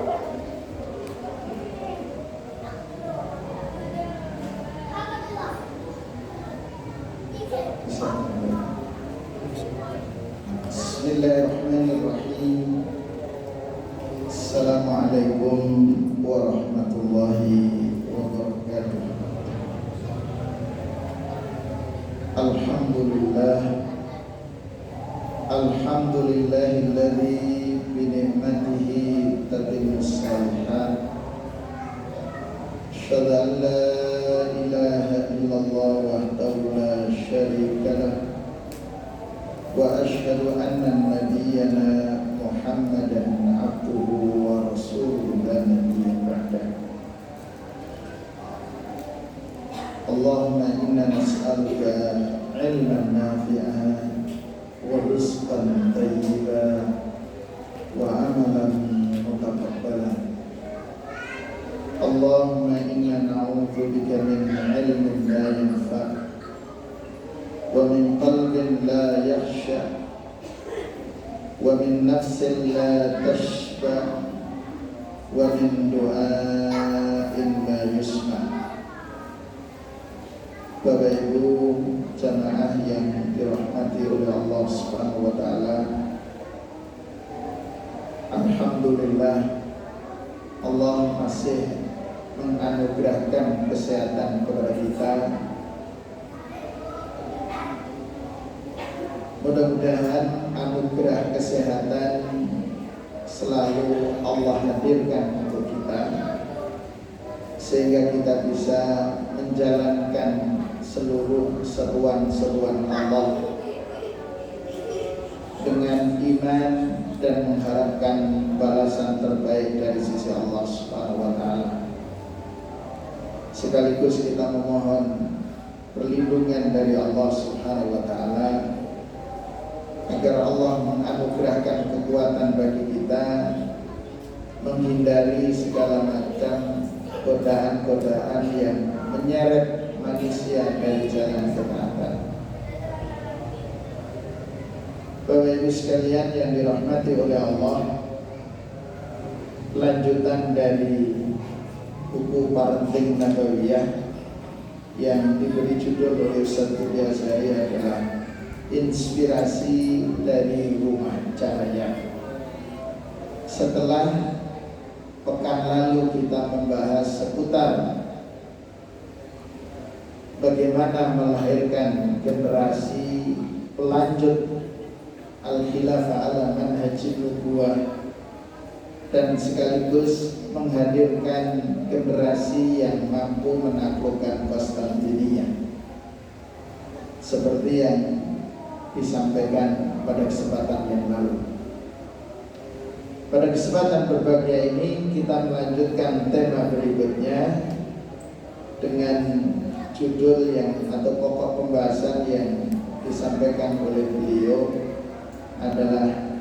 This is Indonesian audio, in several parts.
Bismillahirrahmanirrahim. Assalamualaikum warahmatullahi wabarakatuh. Alhamdulillahilladzi bi ni'matihi tatimmus shalihat. Asyhadu an la ilaha illallah wahdahu la syarika lah. Wa asyhadu anna nabiyyana Muhammadan abduhu wa rasuluhu la nabiyya ba'dah. Allahumma inna nas'aluka ilman nafi'an wa rizqan thayyiban wa amalan mutaqabbalan. Allahumma inna na'udzu bika min ilmin la yanfa' wa min qalbin la yakhsha wa min nafsin la tashba wa min du'ain la yusma. Bapak Ibu jamaah yang dirahmati oleh Allah Subhanahu wa taala, alhamdulillah Allah masih menganugerahkan kesehatan kepada kita. Mudah-mudahan anugerah kesehatan selalu Allah hadirkan untuk kita, sehingga kita bisa menjalankan seluruh seruan-seruan Allah dengan iman dan mengharapkan balasan terbaik dari sisi Allah Subhanahu wa taala. Sekaligus kita memohon perlindungan dari Allah Subhanahu wa taala agar Allah menganugerahkan kekuatan bagi kita menghindari segala macam godaan-godaan yang menyeret manusia dari jalan ketaatan. Bapak Ibu sekalian yang dirahmati oleh Allah, lanjutan dari buku Parenting Nabawiyah yang diberi judul oleh Ustaz Budia saya adalah Inspirasi dari Rumah Cahaya. Setelah pekan lalu kita membahas seputar bagaimana melahirkan generasi pelanjut Al-Khilafah ala Manhajin Nubuwah dan sekaligus menghadirkan generasi yang mampu menaklukkan Konstantinia, seperti yang disampaikan pada kesempatan yang lalu. Pada kesempatan berbahagia ini kita melanjutkan tema berikutnya dengan judul yang atau pokok pembahasan yang disampaikan oleh beliau adalah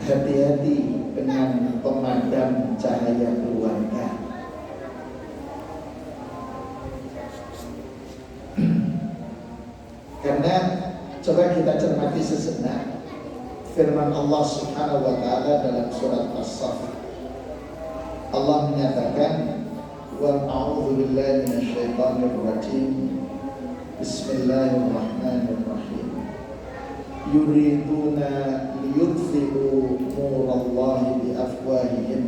hati-hati dengan pemadam cahaya keluarga. Karena coba kita cermati sejenak firman Allah Subhanahu wa taala dalam surat As-Saff. Allah menyatakan, wa a'udzu billahi minasyaitonir rajim. Bismillahirrahmanirrahim. Yuriduna liyutfi'u nurallahi bi afwahihim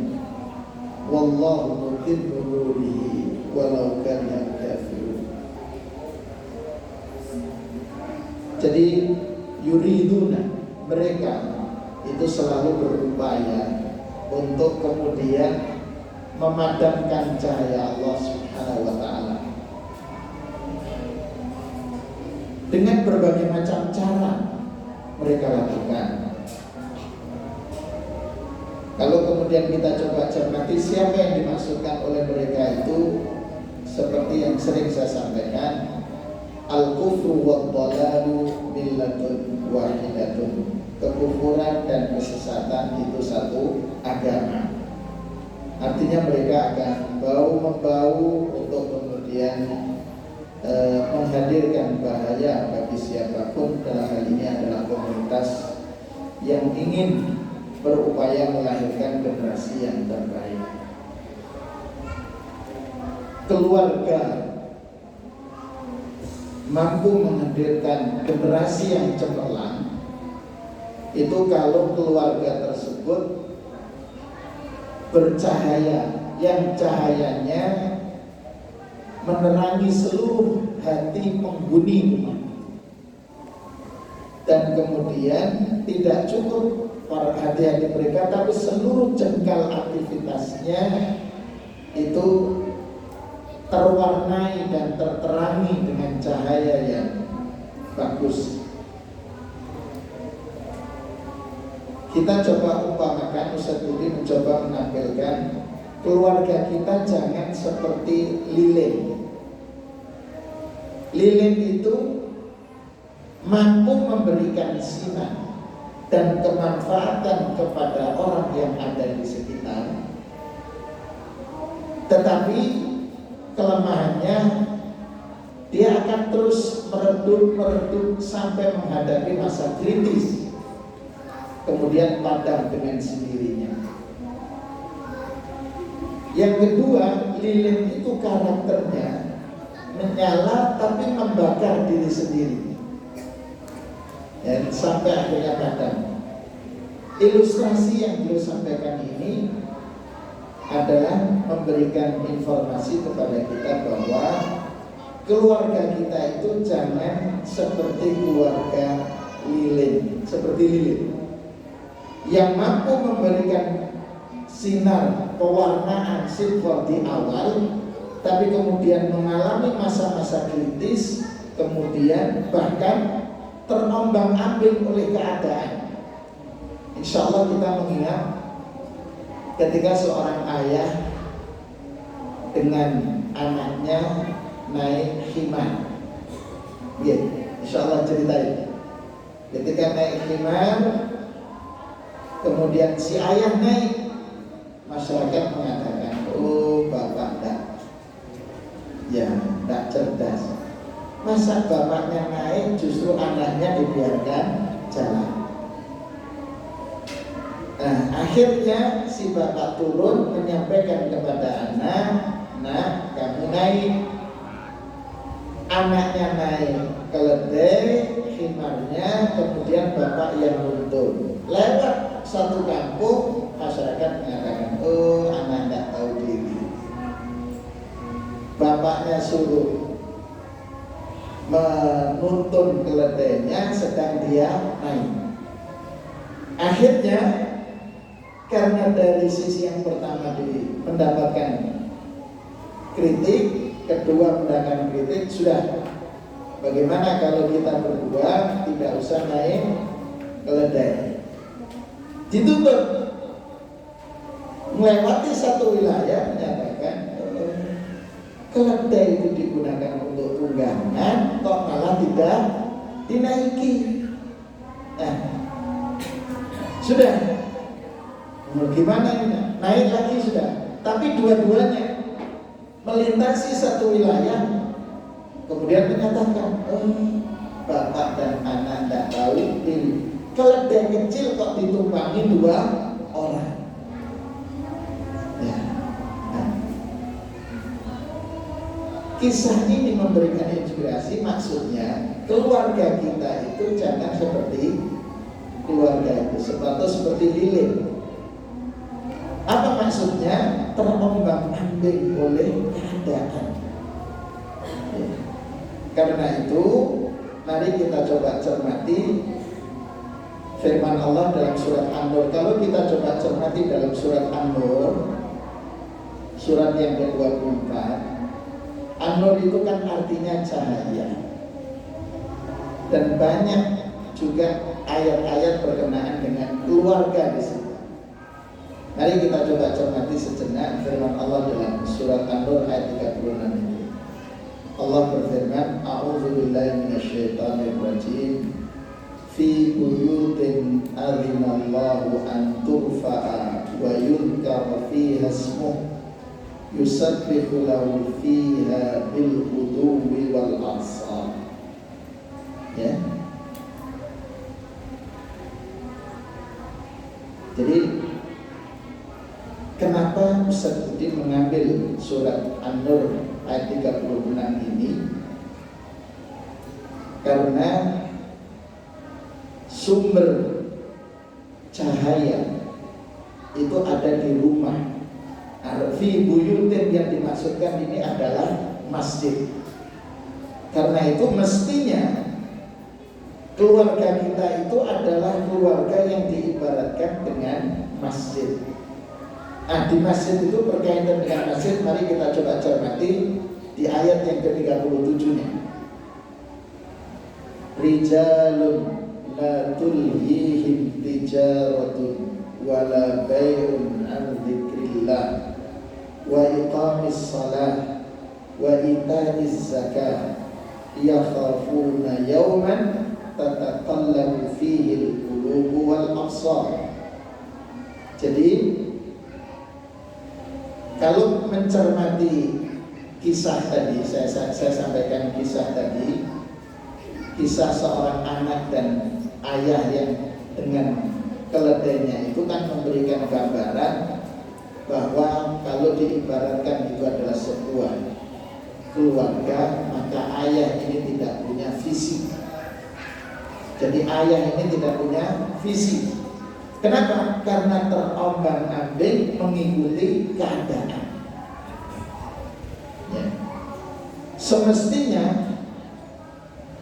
wallahu mutimmu nurihi walau karihal kafirun. Jadi yuriduna, mereka itu selalu berupaya untuk kemudian memadamkan cahaya Allah Subhanahu wa taala dengan berbagai macam cara mereka lakukan. Kalau kemudian kita coba cermati siapa yang dimaksudkan oleh mereka itu, seperti yang sering saya sampaikan, al-kufru wad-dhalalu millatun wahidatun. Kekufuran dan kesesatan itu satu agama. Artinya mereka akan bau-membau untuk kemudian menghadirkan bahaya bagi siapapun. Dalam hal ini adalah komunitas yang ingin berupaya melahirkan generasi yang terbaik. Keluarga mampu menghadirkan generasi yang cemerlang itu kalau keluarga tersebut bercahaya, yang cahayanya menerangi seluruh hati penghuni, dan kemudian tidak cukup para hati-hati mereka, tapi seluruh jengkal aktivitasnya itu terwarnai dan terterangi dengan cahaya yang bagus. Kita coba umpamakan, Ustaz Budi mencoba menampilkan keluarga kita jangan seperti lilin. Lilin itu mampu memberikan sinar dan kemanfaatan kepada orang yang ada di sekitar, tetapi kelemahannya dia akan terus meredup sampai menghadapi masa kritis, kemudian padam dengan sendirinya. Yang kedua, lilin itu karakternya menyala tapi membakar diri sendiri, dan sampai akhirnya padam. Ilustrasi yang beliau sampaikan ini adalah memberikan informasi kepada kita bahwa keluarga kita itu jangan seperti keluarga lilin, seperti lilin yang mampu memberikan sinar pewarnaan silver di awal, tapi kemudian mengalami masa-masa kritis, kemudian bahkan terombang-ambing oleh keadaan. Insya Allah kita mengingat ketika seorang ayah dengan anaknya naik himar. Ya, insya Allah ceritain. Ketika naik himar, kemudian si ayah naik, masyarakat mengatakan, oh bapak tidak cerdas. Masa bapaknya naik, justru anaknya dibiarkan jalan. Nah, akhirnya si bapak turun menyampaikan kepada anak, nah kamu naik. Anaknya naik keledai, himarnya, kemudian bapak yang nuntun. Lewat satu kampung, masyarakat mengatakan, oh anak tidak tahu diri. Bapaknya suruh menuntun keledainya, sedang dia naik. Akhirnya karena dari sisi yang pertama mendapatkan kritik, kedua mendapatkan kritik, sudah bagaimana kalau kita berdua tidak usah naik keledai, dituntut. Melewati satu wilayah menyatakan keledai itu digunakan untuk tunggangan, kok malah tidak dinaiki. Nah, sudah, gimana ini? Naik lagi sudah. Tapi dua-duanya melintasi satu wilayah, kemudian menyatakan, bapak dan anak tidak tahu diri. Keledai kecil kok ditumpangi dua orang. Ya. Nah, kisah ini memberikan inspirasi, maksudnya keluarga kita itu jangan seperti keluarga itu, seperti lilin. Apa maksudnya? Terombang-ambing oleh keadaan. Ya. Karena itu, mari kita coba cermati firman Allah dalam surat An-Nur. Kalau kita coba cermati dalam surat An-Nur, surat yang ke-24, An-Nur itu kan artinya cahaya, dan banyak juga ayat-ayat berkenaan dengan keluarga di situ. Mari kita coba cermati sejenak firman Allah dalam surat An-Nur ayat 36 ini. Allah berfirman, a'udzubillahi minasyaitonirrajim, fi buyutin adzinallahu an turfa'a wa yudhkara fiha ismuhu yusabbihu lahu fiha bil ghuduwi wal ashar. Ya. Jadi kenapa Ustaz Udin mengambil surat An-Nur ayat 36 ini? Karena sumber cahaya itu ada di rumah. Fi buyutin yang dimaksudkan ini adalah masjid. Karena itu mestinya keluarga kita itu adalah keluarga yang diibaratkan dengan masjid. Di masjid itu berkaitan dengan masjid, mari kita coba cermati di ayat yang ke-37-nya. Rijalun la tulhihim tijaratun wala bai'un an dzikrillah wa iqamis shalah wa ita'iz zakah yakhafuna yawman tataqallabu fihi al-qulubu wal absar. Jadi kalau mencermati kisah tadi, saya sampaikan kisah tadi, kisah seorang anak dan ayah yang dengan keledainya itu kan memberikan gambaran bahwa kalau diibaratkan itu adalah sebuah keluarga, maka ayah ini tidak punya visi. Jadi ayah ini tidak punya visi. Kenapa? Karena terombang-ambing mengikuti keadaan. Ya. Semestinya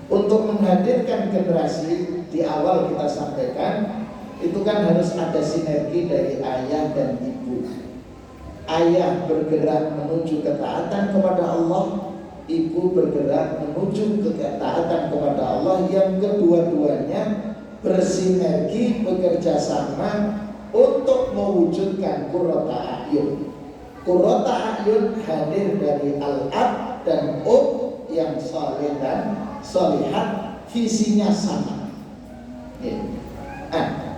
untuk menghadirkan generasi, di awal kita sampaikan itu kan harus ada sinergi dari ayah dan ibu. Ayah bergerak menuju ketaatan kepada Allah, ibu bergerak menuju ketaatan kepada Allah, yang kedua-duanya bersinergi, bekerja sama untuk mewujudkan qurrata a'yun. Qurrata a'yun hadir dari al-ab dan yang saleh dan salihat, visinya sama.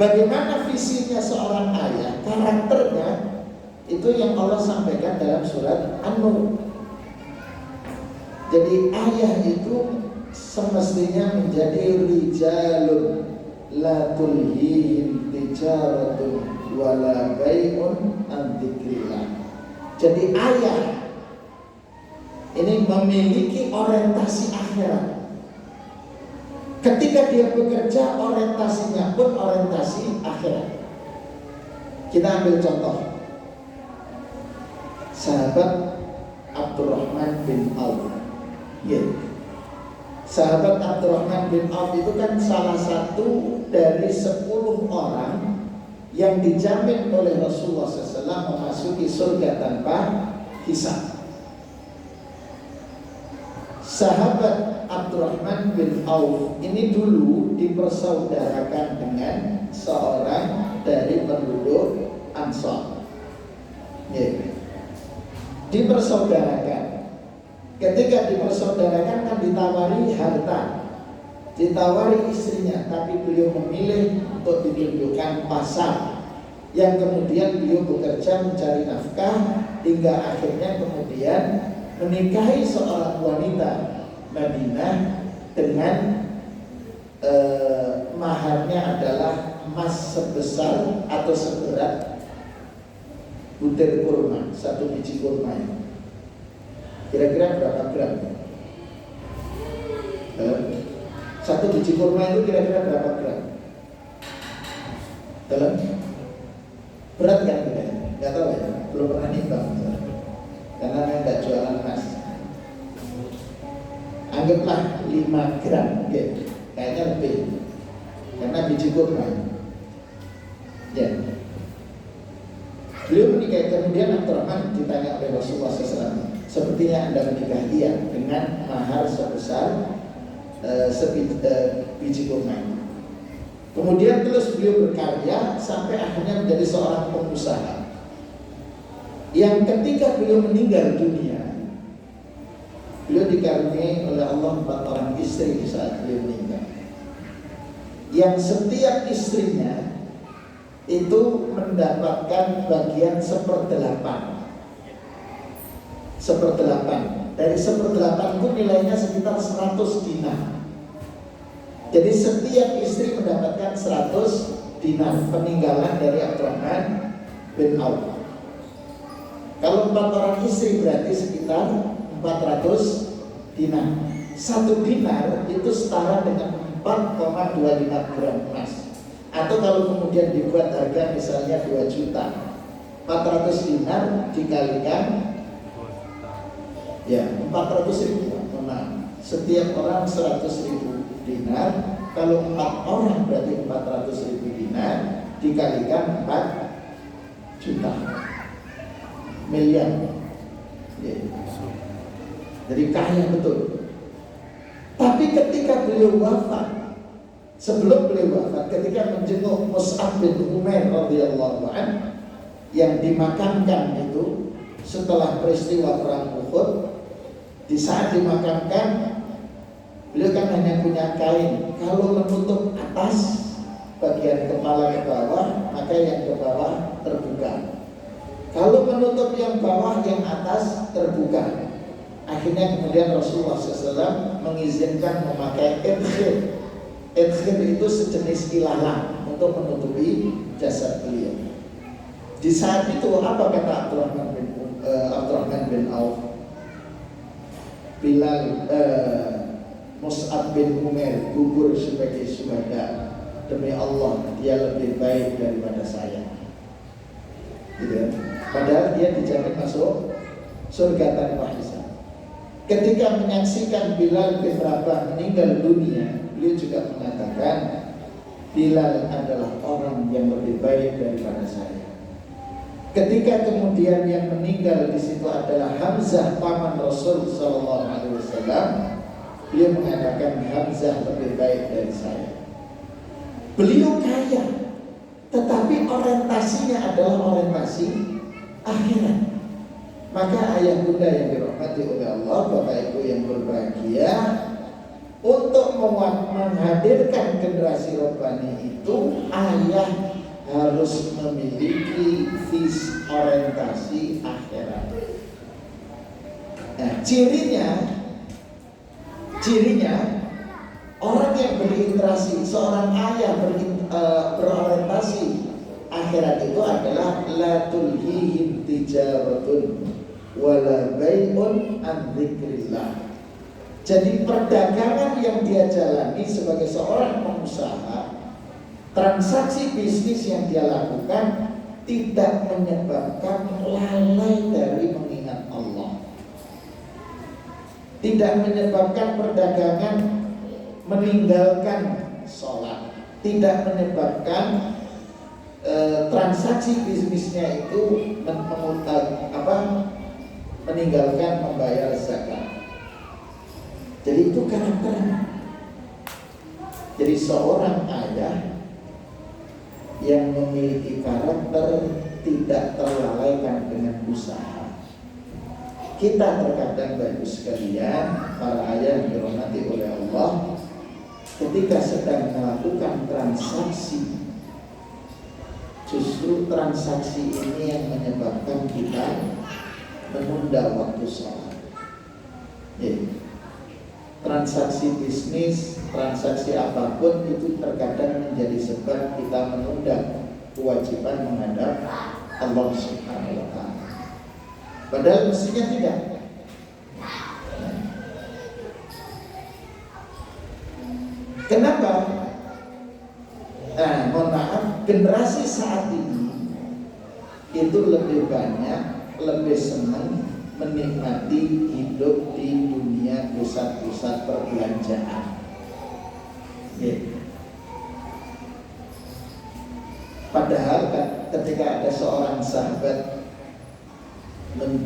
Bagaimana visinya seorang ayah, karakternya itu yang Allah sampaikan dalam surat An-Nur. Jadi ayah itu semestinya menjadi rijalun la tulhihim tijaratun wala bai'un an dzikrillah. Jadi ayah ini memiliki orientasi akhirat. Ketika dia bekerja, orientasinya pun orientasi akhirat. Kita ambil contoh sahabat Abdurrahman bin Auf. Sahabat Abdurrahman bin Auf itu kan salah satu dari 10 orang yang dijamin oleh Rasulullah SAW memasuki surga tanpa hisab. Sahabat Abdurrahman bin Auf ini dulu dipersaudarakan dengan seorang dari penduduk Ansar. Dipersaudarakan. Ketika dipersaudarakan kan ditawari harta, ditawari istrinya, tapi beliau memilih untuk ditunjukkan pasar, yang kemudian beliau bekerja mencari nafkah hingga akhirnya kemudian menikahi seorang wanita Madinah dengan maharnya adalah emas sebesar atau seberat butir kurma, 1 biji kurma. Kira-kira berapa gram? 1 biji kurma itu kira-kira berapa gram? Dalam? Berat kan kita? Gak tahu ya, belum pernah nimbang. Karena saya tidak jualan emas. Anggaplah 5 gram, kayaknya lebih. Karena biji kurma. Beliau menikah, kemudian Abdurrahman ditanya oleh Rasulullah SAW, sepertinya Anda menikah? Iya, dengan mahar sebesar biji kurma. Kemudian terus beliau berkarya sampai akhirnya menjadi seorang pengusaha. Yang ketika beliau meninggal dunia, beliau dikaruniai oleh Allah 4 orang istri di saat beliau meninggal. Yang setiap istrinya itu mendapatkan bagian 1/8. 1/8. Dari 1/8 itu nilainya sekitar 100 dinar. Jadi setiap istri mendapatkan 100 dinar peninggalan dari Abdurrahman bin Auf. Kalau 4 orang istri berarti sekitar 400 dinar. 1 dinar itu setara dengan 4,25 gram emas. Atau kalau kemudian dibuat harga misalnya 2 juta, 400 dinar dikalikan ya 400 ribu. Nah, setiap orang 100 ribu dinar. Kalau 4 orang berarti 400 ribu dinar dikalikan 4 juta miliar ya. Jadi kaya betul. Tapi ketika beliau wafat, sebelum beliau wafat, ketika menjenguk Mus'ab bin Umair radhiyallahu anhu yang dimakamkan itu setelah peristiwa perang Uhud, di saat dimakamkan beliau kan hanya punya kain. Kalau menutup atas bagian kepala ke bawah, maka yang ke bawah terbuka. Kalau menutup yang bawah, yang atas terbuka. Akhirnya kemudian Rasulullah SAW mengizinkan memakai idkhir. Idkhir itu sejenis ilalang untuk menutupi jasad beliau. Di saat itu apa kata Abdurrahman bin Auf? Bilal Mus'ab bin Umair gugur sebagai syuhada. Demi Allah, dia lebih baik daripada saya. Gitu. Padahal dia dijamin masuk surga tanpa hisab. Ketika menyaksikan Bilal bin Rabah meninggal dunia, beliau juga mengatakan Bilal adalah orang yang lebih baik daripada saya. Ketika kemudian yang meninggal di situ adalah Hamzah paman Rasul sallallahu alaihi wasallam, beliau mengatakan Hamzah lebih baik dari saya. Beliau kaya, tetapi orientasinya adalah orientasi akhirat. Maka ayah bunda yang dirahmati oleh Allah, bapak ibu yang berbahagia, untuk menghadirkan generasi robbani itu, ayah harus memiliki visi orientasi akhirat. Nah, cirinya orang yang berinteraksi, seorang ayah berorientasi akhirat itu adalah la tulhihim tijaratun wala bai'un an dzikrillah. Jadi perdagangan yang dia jalani sebagai seorang pengusaha, transaksi bisnis yang dia lakukan tidak menyebabkan lalai dari mengingat Allah. Tidak menyebabkan perdagangan meninggalkan sholat. Tidak menyebabkan transaksi bisnisnya itu meninggalkan membayar zakat. Jadi itu karakternya. Jadi seorang ayah yang memiliki karakter tidak terlalaikan dengan usaha. Kita terkadang baik sekalian, para ayah yang dirahmati oleh Allah, ketika sedang melakukan transaksi, justru transaksi ini yang menyebabkan kita menunda waktu sholat. Transaksi bisnis, transaksi apapun itu terkadang menjadi sebab kita menunda kewajiban menghadap Allah Subhanahu wa ta'ala. Padahal mestinya tidak. Kenapa? Mohon maaf, generasi saat ini itu lebih banyak, lebih senang menikmati hidup di dunia pusat-pusat perbelanjaan. Padahal ketika ada seorang sahabat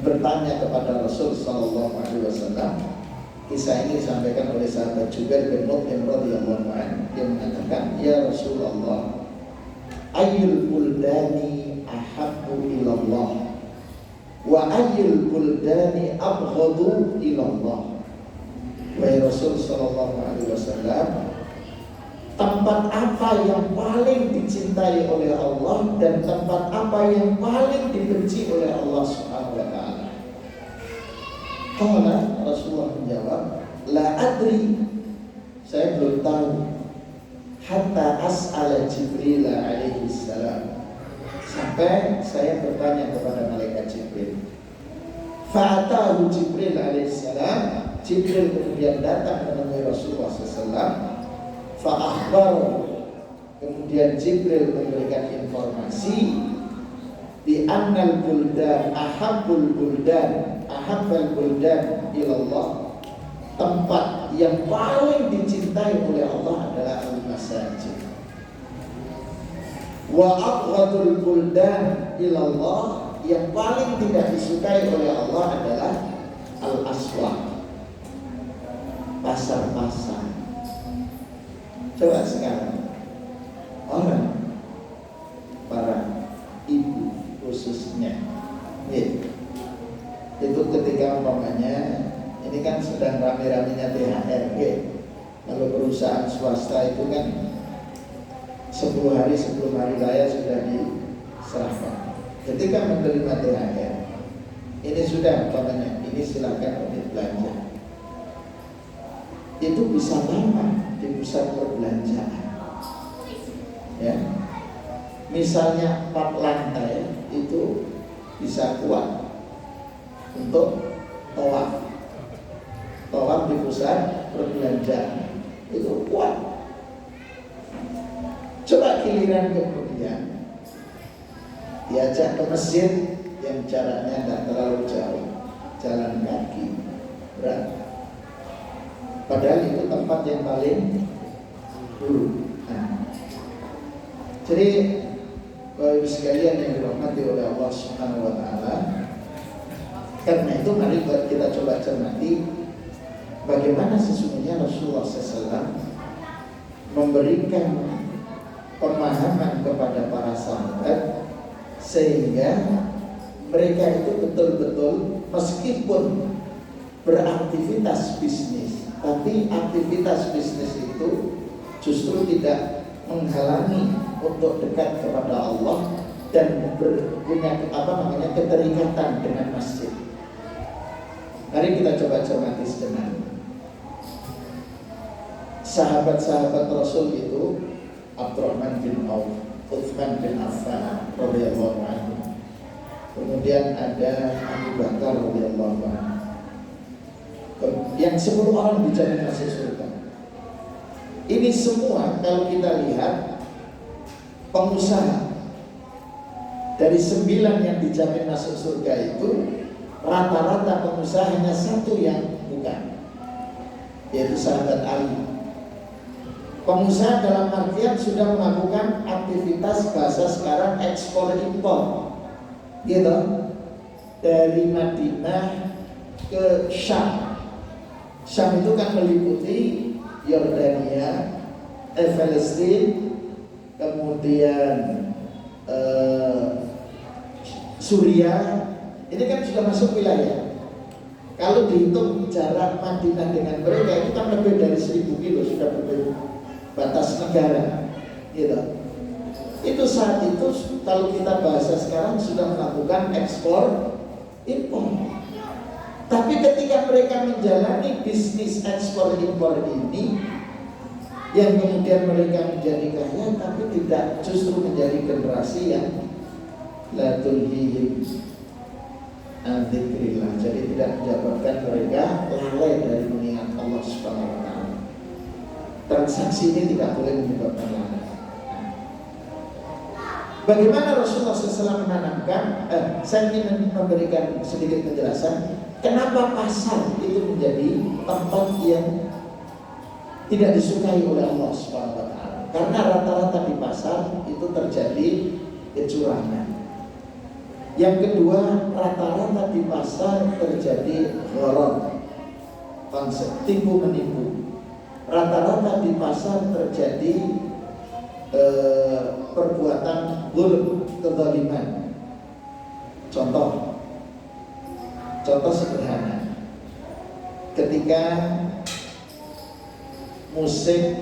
bertanya kepada Rasul sallallahu alaihi wasallam, kisah ini disampaikan oleh sahabat Jubair bin Mut'im radhiyallahu anhu. Dia mengatakan, "Ya Rasulullah, ayyul buldani ahabbu ilallah wa ayyul buldani abghadu ilallah." Wahai Rasul sallallahu alaihi wasallam, tempat apa yang paling dicintai oleh Allah dan tempat apa yang paling dibenci oleh Allah Subhanahu wa ta'ala? Qala, Rasulullah menjawab, la adri, saya belum tahu. hatta as'ala Jibril alaihi salam, sampai saya bertanya kepada malaikat Jibril. Fa'atahu Jibril alaihi salam, Jibril kemudian datang menemui Rasulullah SAW. Fa'akhbar, kemudian Jibril memberikan informasi di annal buldan ahabbul buldan ilallah, tempat yang paling dicintai oleh Allah adalah al-masajid. Wa abghadul buldan ilallah, yang paling tidak disukai oleh Allah adalah al-aswaq, pasar-pasar. Coba sekarang orang, para ibu khususnya, itu ketika umpamanya ini kan sedang rame-ramenya THR, kalau perusahaan swasta itu kan 10 hari sebelum hari raya sudah diserahkan. Ketika menerima THR, ini sudah umpamanya, ini silakan untuk belanja. Itu bisa lama di pusat perbelanjaan. Ya, misalnya 4 lantai itu bisa kuat untuk tawaf di pusat perbelanjaan, itu kuat. Coba giliran kemudian diajak ke masjid yang jaraknya tidak terlalu jauh, jalan kaki, berat. Padahal itu tempat yang paling dulu. Jadi Bapak Ibu sekalian yang dirahmati oleh Allah Subhanahu wa taala, karena itu mari kita coba cermati bagaimana sesungguhnya Rasulullah SAW memberikan pemahaman kepada para sahabat, sehingga mereka itu betul-betul meskipun beraktivitas bisnis, tapi aktivitas bisnis itu justru tidak menghalangi untuk dekat kepada Allah dan punya keterikatan dengan masjid. Mari kita coba cermati sejenak. Sahabat-sahabat Rasul itu Abdurrahman bin Auf, Utsman bin Affan radhiyallahu anhu. Kemudian ada Abu Bakar radhiyallahu anhu. Yang 10 orang dijamin masuk surga. Ini semua kalau kita lihat pengusaha. Dari 9 yang dijamin masuk surga itu, rata-rata pengusaha hanya 1 yang bukan, yaitu sahabat Ali. Pengusaha dalam artian sudah melakukan aktivitas bahasa sekarang ekspor impor, gitu, dari Madinah ke Syam. Syam itu kan meliputi Yordania, Palestina, kemudian Suriah. Ini kan sudah masuk wilayah. Kalau dihitung jarak Madinah dengan mereka itu kan lebih dari 1000 kilo, sudah berbeda batas negara, gitu. Itu saat itu kalau kita bahasa sekarang sudah melakukan ekspor impor. Tapi ketika mereka menjalani bisnis ekspor impor ini, yang kemudian mereka menjadi kaya, tapi tidak justru menjadi generasi yang la tulhihim an dzikrillah, jadi tidak menyebabkan mereka lalai dari mengingat Allah Subhanahu wa taala. Transaksi ini tidak boleh menyebabkan lalai. Bagaimana Rasulullah SAW menanamkan? Saya ingin memberikan sedikit penjelasan kenapa pasar itu menjadi tempat yang tidak disukai oleh Allah Subhanahu wa taala. Karena rata-rata di pasar itu terjadi kecurangan. Yang kedua, rata-rata di pasar terjadi gharar, konsep tipu menipu. Rata-rata di pasar terjadi perbuatan zulm, kezaliman. Contoh sederhana, ketika musim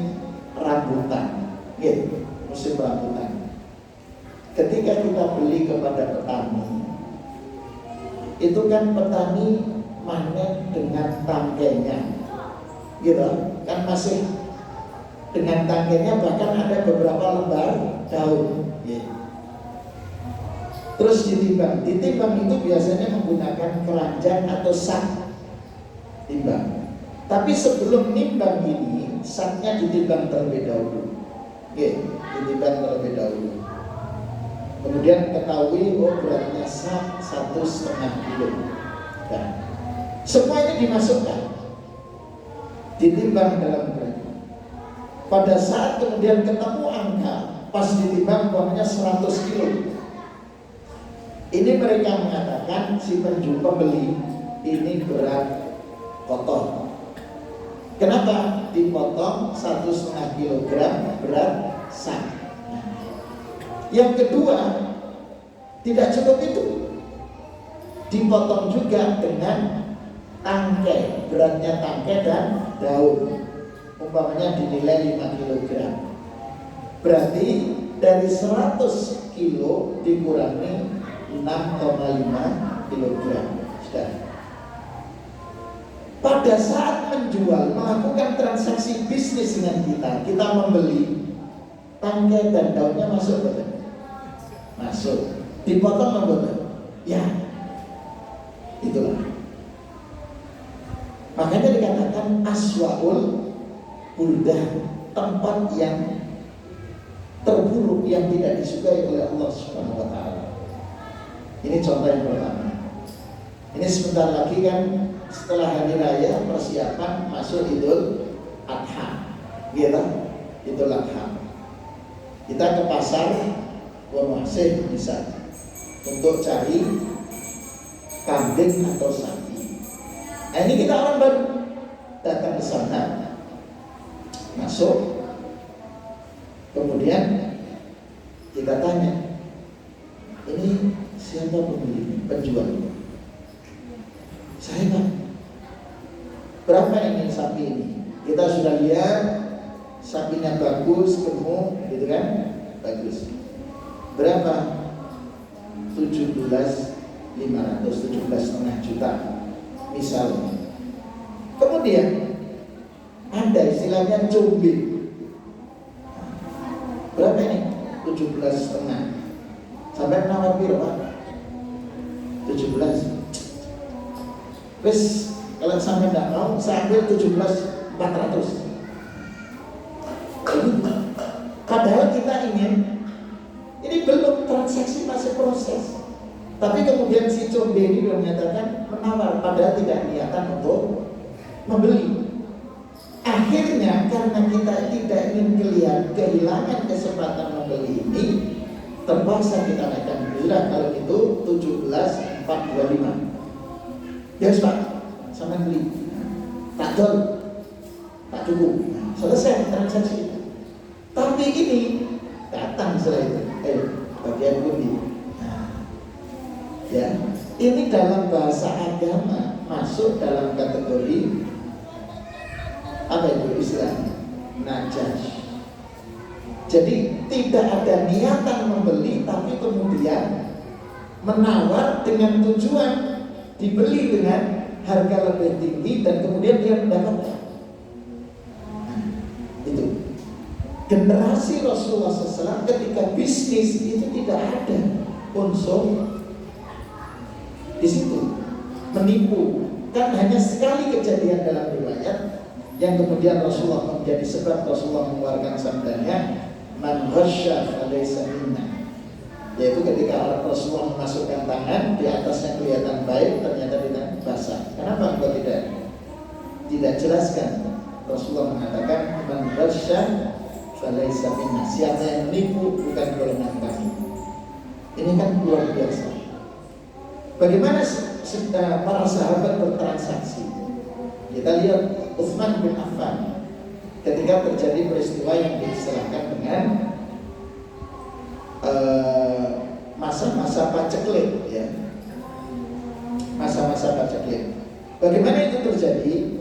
rambutan, musim rambutan, ketika kita beli kepada petani, itu kan petani manen dengan tangkainya, gitu kan, masih dengan tangkainya bahkan ada beberapa lembar daun. Terus ditimbang itu biasanya menggunakan keranjang atau sak timbang. Tapi sebelum nimbang ini, saknya ditimbang terlebih dahulu. Ditimbang terlebih dahulu. Kemudian ketahui beratnya sak 1,5 kilo. Dan semua ini dimasukkan, ditimbang dalam berat. Pada saat kemudian ketemu angka, pas ditimbang umpamanya 100 kilo. Ini mereka mengatakan si pembeli ini berat kotor. Kenapa? Dipotong 1,5 kilogram berat sak. Yang kedua, tidak cukup itu, dipotong juga dengan tangkai, beratnya tangkai dan daun. Umpamanya dinilai 5 kilogram. Berarti dari 100 kilo dikurangi 6,5 kilogram. Sudah. Pada saat menjual, melakukan transaksi bisnis dengan kita membeli, tangkai dan daunnya masuk betul? Masuk. Dipotong betul? Ya. Itulah. Makanya dikatakan aswaul buldah, tempat yang terburuk yang tidak disukai oleh Allah Subhanahu wa taala. Ini contoh yang pertama. Ini sebentar lagi kan setelah hari raya persiapan masuk Idul Adha. Gitu, Idul Adha. Kita ke pasar Wonwarsih bisa untuk cari kambing atau sapi. Nah, ini kita orang baru datang ke sana, masuk, kemudian kita tanya, ini siapa pembeli, penjual? Saya Pak. Berapa ini sapi ini? Kita sudah lihat sapinya bagus, gemuk, gitu kan? Bagus. Berapa? 17.500, 17,5 juta misalnya. Kemudian ada istilahnya cumbi. Berapa ini? 17,5. Sampai nawar piro Pak? 17. Wes, kalau sampai tidak mau, saya ambil 17.400. Padahal kita ingin, ini belum transaksi, masih proses. Tapi kemudian si combe ini menyatakan menawar, padahal tidak niatan untuk membeli. Akhirnya karena kita tidak ingin kehilangan kesempatan membeli ini, terpaksa kita naikkan bila kalau itu 17.425. Yes Pak, sama beli. Tak jual, tak cukup. Selesai transaksi itu. Tapi ini datang setelah itu, bagian putih. Ya, ini dalam bahasa agama masuk dalam kategori apa itu istilahnya? Najas. Jadi tidak ada niatan membeli, tapi kemudian menawar dengan tujuan dibeli dengan harga lebih tinggi dan kemudian dia mendapatkan. Itu generasi Rasulullah SAW ketika bisnis itu tidak ada unsur di situ menipu. Kan hanya sekali kejadian dalam riwayat yang kemudian Rasulullah menjadi sebab Rasulullah mengeluarkan sabdanya, man ghasya falaysa minna, yaitu ketika Rasulullah memasukkan tangan di atasnya kelihatan baik, ternyata di tangan basah. Kenapa engkau tidak jelaskan? Rasulullah mengatakan, man ghasya falaysa minna, siapa yang menipu bukan golongan kami. Ini kan luar biasa. Bagaimana para sahabat bertransaksi? Kita lihat Utsman bin Affan ketika terjadi peristiwa yang diistilahkan dengan masa-masa paceklik, ya, masa-masa paceklik. Bagaimana itu terjadi?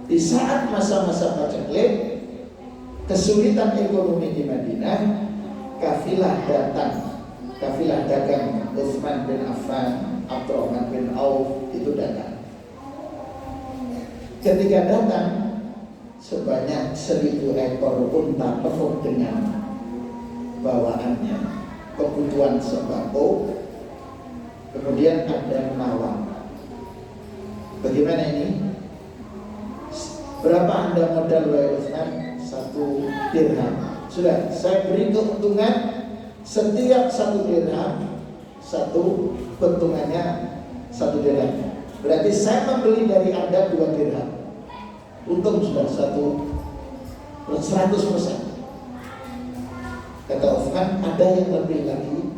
Di saat masa-masa paceklik, kesulitan ekonomi di Madinah, kafilah datang, kafilah dagang Utsman bin Affan, Abdurrahman bin Auf itu datang. Ketika datang, sebanyak 1.000 ekor unta penuh dengan bawaannya, kebutuhan sembako, kemudian ada nawang. Bagaimana ini? Berapa Anda modal wahai Utsman? 1 dirham. Sudah, saya beri keuntungan setiap 1 dirham, keuntungannya 1 dirham. Berarti saya membeli dari Anda 2 dirham. Untung sudah 100%. Kata Utsman, ada yang lebih lagi.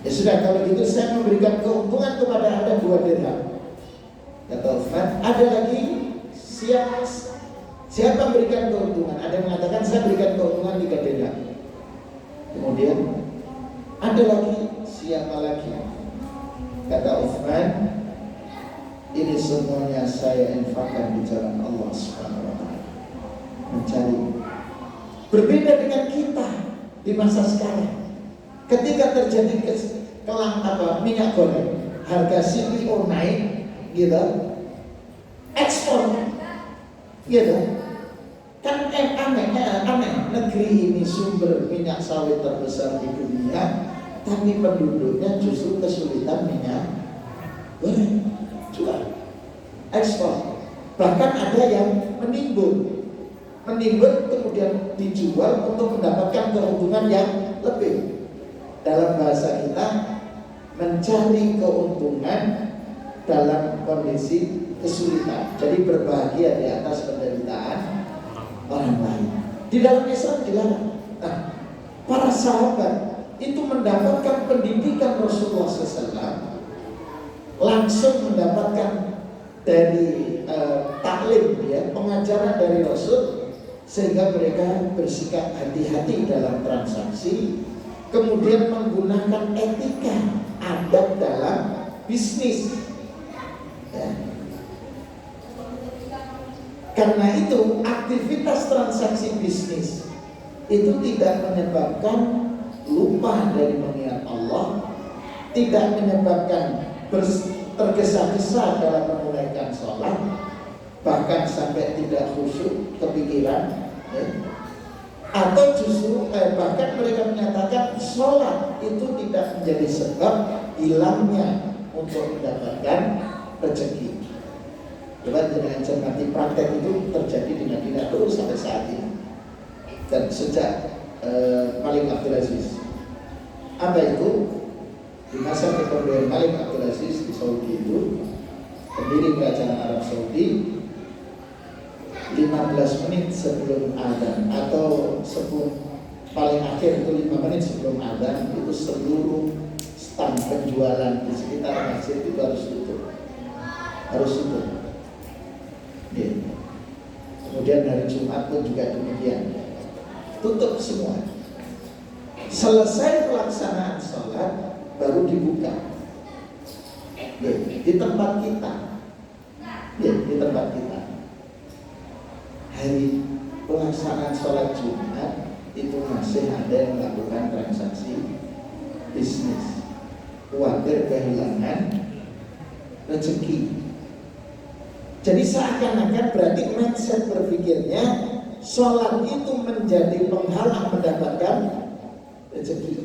Ya sudah, kalau gitu saya memberikan keuntungan kepada Anda 2 dirham. Kata Utsman, ada lagi. Siapa memberikan keuntungan? Ada yang mengatakan saya berikan keuntungan 3 dirham. Kemudian ada lagi. Siapa lagi? Kata Utsman, ini semuanya saya infakkan di jalan Allah Subhanahu wa taala. Mencari. Berbeda dengan kita di masa sekarang. Ketika terjadi minyak goreng, harga CPO naik, gitu, ekspor, gitu. Kan aneh. Negeri ini sumber minyak sawit terbesar di dunia, tapi penduduknya justru kesulitan minyak goreng. Jual, ekspor. Bahkan ada yang menimbun kemudian dijual untuk mendapatkan keuntungan yang lebih. Dalam bahasa kita, mencari keuntungan dalam kondisi kesulitan. Jadi berbahagia di atas penderitaan orang lain. Di dalam Islam dilarang. Nah, para sahabat itu mendapatkan pendidikan Rasulullah SAW, langsung mendapatkan dari taklim, ya, pengajaran dari Rasul, sehingga mereka bersikap hati-hati dalam transaksi, kemudian menggunakan etika, adab dalam bisnis, ya. Karena itu aktivitas transaksi bisnis itu tidak menyebabkan lupa dari mengingat Allah, tidak menyebabkan tergesa-gesa dalam menunaikan sholat, bahkan sampai tidak khusyuk kepikiran, ya. Atau justru bahkan mereka menyatakan sholat itu tidak menjadi sebab hilangnya untuk mendapatkan rezeki. Coba dengan cermati, praktek itu terjadi di Madinah terus sampai saat ini. Dan sejak Malik Abdul Aziz. Apa itu? Di masa kepemimpinan Malik Abdul Aziz di Saudi itu, pendiri kerajaan Arab Saudi, 15 menit sebelum adzan atau paling akhir itu 5 menit sebelum adzan, itu seluruh stand penjualan di sekitar masjid itu harus tutup. Ya. Kemudian hari Jumat pun juga demikian, tutup semua. Selesai pelaksanaan sholat baru dibuka, ya, di tempat kita, ya, di tempat kita. Hari pelaksanaan sholat Jumat itu masih ada yang melakukan transaksi bisnis, khawatir kehilangan rezeki. Jadi seakan-akan berarti mindset berpikirnya sholat itu menjadi penghalang mendapatkan rezeki.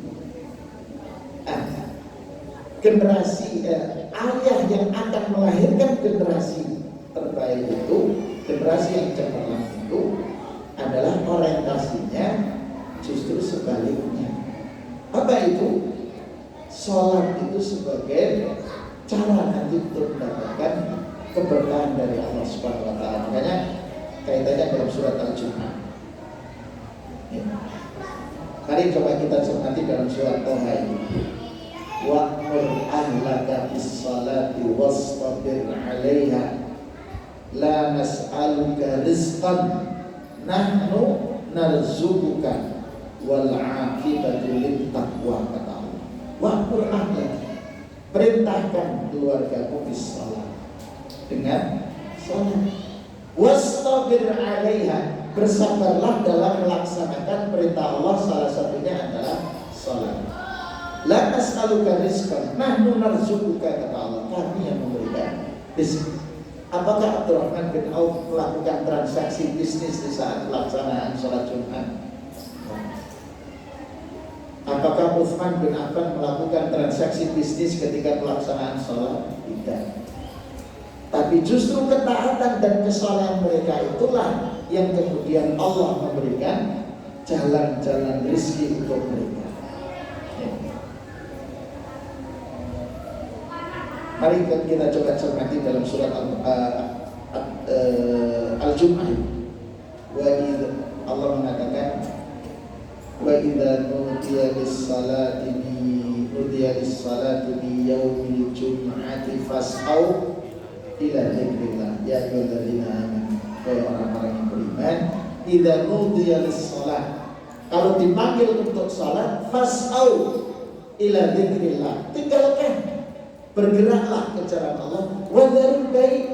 Generasi ayah yang akan melahirkan generasi terbaik itu, generasi yang cemerlang itu adalah orientasinya justru sebaliknya. Apa itu? Sholat itu sebagai cara nanti untuk mendapatkan keberkahan dari Allah Subhanahu wa taala. Makanya kaitannya dalam surat Al-Jumu'ah. Ya. Mari coba kita cermati dalam surat Toha ini. Wa'mur ahlaka bis-salati wastabir 'alaiha la nas'aluka rizqan nahnu narzuquka wal 'aqibatu lit-taqwa, kata Allah. Wa'mur ahlaka, perintahkan keluargamu bis-salat, dengan salat. Wastabir 'alaiha, bersabarlah dalam melaksanakan perintah Allah, salah satunya adalah salat. La nas'aluka rizqan nahnu narzuquka, kata Allah, kami yang memberikan rezeki. Apakah Abdurrahman bin Auf melakukan transaksi bisnis di saat pelaksanaan sholat Jumat? Apakah Utsman bin Affan melakukan transaksi bisnis ketika pelaksanaan sholat? Tidak. Tapi justru ketaatan dan kesalehan mereka itulah yang kemudian Allah memberikan jalan-jalan rezeki untuk mereka. Mari kita coba cermati dalam surat Al-Jum'ah. Allah mengatakan, wa idza nudiya lis-salati bi yaumil jum'ati fas'au ila dzikrillah ya ayyuhalladzina amanu. Wahai orang-orang yang beriman, idza nudiya lis-salat, kalau dipanggil untuk salat, fas'au ila dzikrillah, tinggalkan, bergeraklah ke jalan Allah, wadharul bai',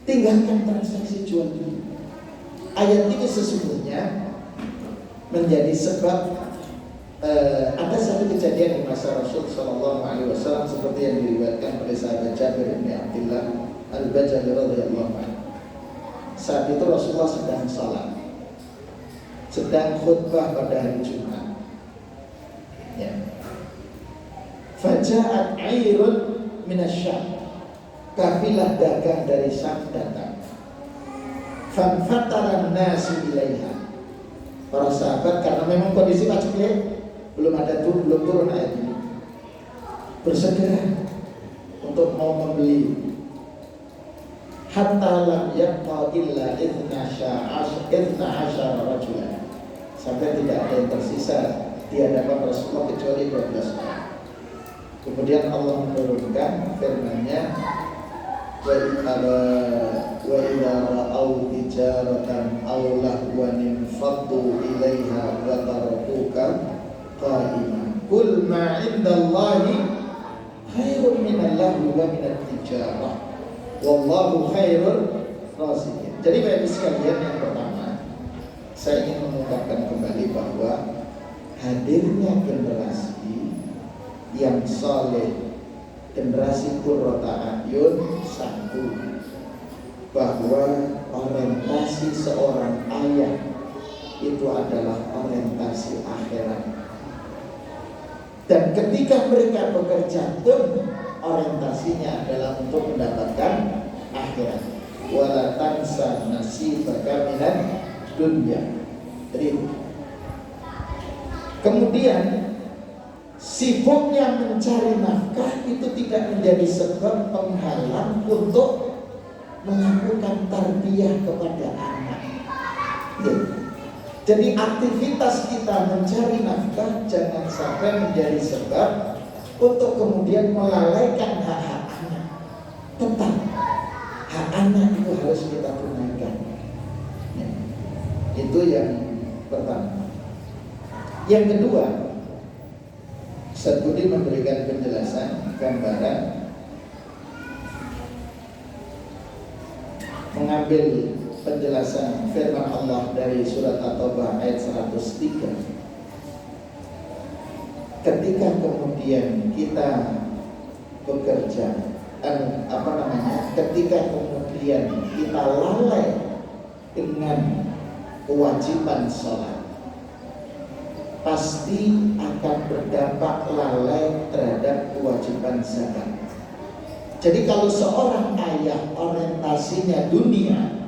tinggalkan transaksi jual beli. Ayat ini sesungguhnya menjadi sebab ada satu kejadian di masa Rasul Shallallahu Alaihi Wasallam seperti yang diriwayatkan oleh sahabat Jabir bin Abdullah Al-Bajali radhiyallahu anhu. Saat itu Rasulullah sedang salat, sedang khutbah pada hari Jumat. Ya. Faja'at 'airun minasyam, kafilah dagang dari Syam datang. Fanfataran nasu ilaiha. Para sahabat, karena memang kondisi macam ini, belum turun ayat ini, bersegera untuk mau membeli. Hatta lam yabqa illa 12 rajulan, sampai tidak ada yang tersisa di hadapan Rasulullah kecuali 12 orang. Kemudian Allah menurunkan firman-Nya, wa idza ra'au tijaratan aw lahwan faddu ilaiha wa tarakuka qa'iman qul ma 'indallahi khairun minal lahwi wa minat tijarah wallahu khairur raziqin. Jadi Bapak sekalian, yang pertama saya ingin mengungkapkan kembali bahwa hadirnya generasi yang saleh, generasi qurrata a'yun, satu, bahwa orientasi seorang ayah itu adalah orientasi akhirat. Dan ketika mereka bekerja pun orientasinya adalah untuk mendapatkan akhirat. Wala tansa nasibaka minan dunya. Jadi kemudian sibuknya mencari nafkah itu tidak menjadi sebab penghalang untuk melakukan tarbiyah kepada anak. Jadi aktivitas kita mencari nafkah jangan sampai menjadi sebab untuk kemudian melalaikan hak-hak anak. Tetap hak anak itu harus kita tunaikan. Itu yang pertama. Yang kedua, Ustaz Budi memberikan penjelasan, gambaran, mengambil penjelasan firman Allah dari surat At-Taubah ayat 103. Ketika kemudian kita bekerja, ketika kemudian kita lalai dengan kewajiban sholat, pasti akan berdampak lalai terhadap kewajiban zakat. Jadi kalau seorang ayah orientasinya dunia,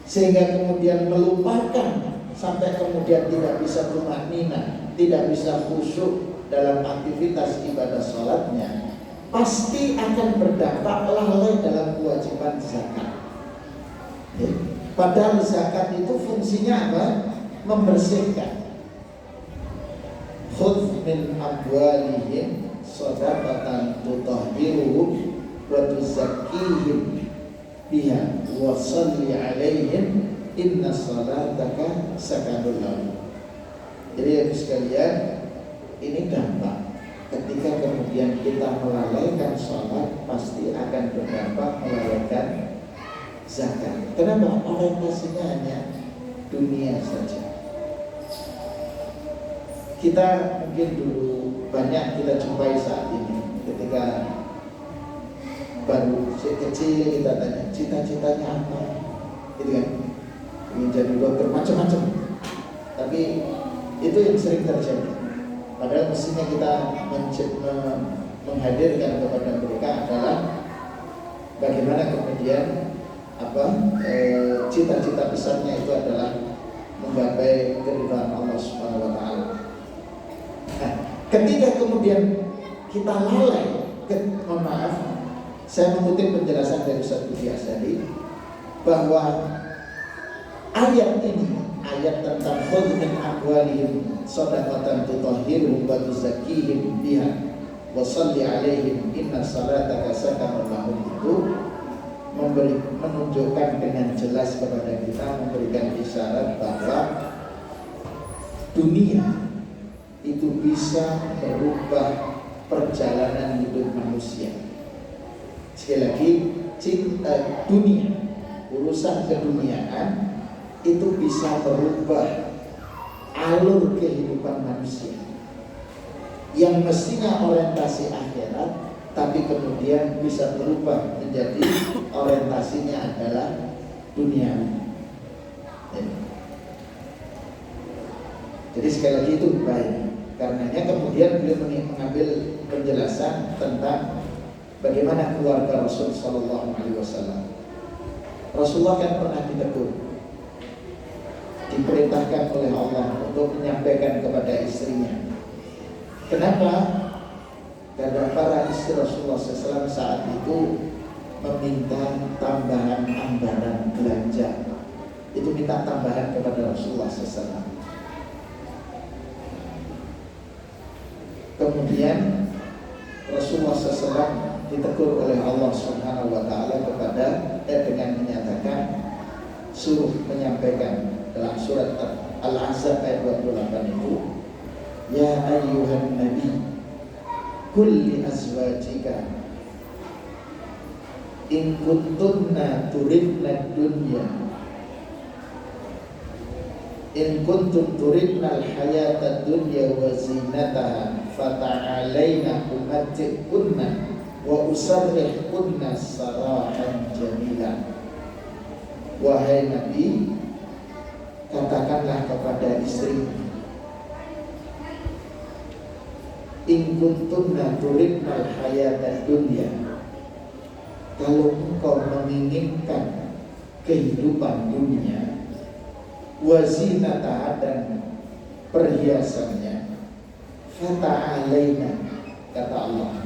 sehingga kemudian melupakan sampai kemudian tidak bisa tumanina, tidak bisa khusyuk dalam aktivitas ibadah sholatnya, pasti akan berdampak lalai dalam kewajiban zakat. Padahal zakat itu fungsinya apa? Membersihkan. Khudh min amwalihim shadaqatan tutahhiruhum wa tuzakkihim biha wa shalli 'alaihim inna salataka sakanun lahum. Jadi ya sekalian, ini dampak ketika kemudian kita melalaikan sholat, pasti akan berdampak melalaikan zakat. Kenapa? Orientasinya hanya dunia saja. Kita mungkin dulu banyak kita jumpai saat ini ketika baru kecil kita tanya cita-citanya apa, gitu kan? Ingin jadi dokter, macam-macam. Tapi itu yang sering terjadi. Padahal mestinya kita menghadirkan kepada mereka adalah bagaimana kemudian cita-cita besarnya itu adalah menggapai keridhaan Allah Subhanahu wa taala. Nah, ketika kemudian kita lalai, saya mengutip penjelasan dari Ustaz Budi Asadi bahwa ayat ini, ayat tentang khudh min amwalihim shadaqatan tutahhiruhum wa tuzakkihim biha wa shalli 'alaihim inna salataka sakanun lahum, itu menunjukkan dengan jelas kepada kita, memberikan isyarat bahwa dunia itu bisa merubah perjalanan hidup manusia. Sekali lagi, dunia, urusan keduniaan itu bisa merubah alur kehidupan manusia yang mestinya orientasi akhirat, tapi kemudian bisa berubah menjadi orientasinya adalah dunia. Jadi sekali lagi itu baik. Karenanya kemudian beliau mengambil penjelasan tentang bagaimana keluarga Rasul Sallallahu Alaihi Wasallam. Rasulullah kan pernah ditegur, diperintahkan oleh Allah untuk menyampaikan kepada istrinya. Kenapa? Karena para istri Rasulullah SAW saat itu meminta tambahan anggaran belanja. Itu minta tambahan kepada Rasulullah SAW. Kemudian Rasulullah SAW ditegur oleh Allah Subhanahu wa taala dengan menyatakan, suruh menyampaikan dalam surat Al-Ahzab ayat 28 itu, ya ayyuhan nabi kulli azwajika in kuntunna turidna dunya in kuntum turidna al-hayata dunya wa zinataha fata'alaina umatti'kunna wa usarrihkunna sarahan jamila. Wahai Nabi, katakanlah kepada istri, in kuntunna turidna al-hayata dunya, kalau engkau menginginkan kehidupan dunia, wazinataha, dan perhiasannya, fata'alaina, kata Allah,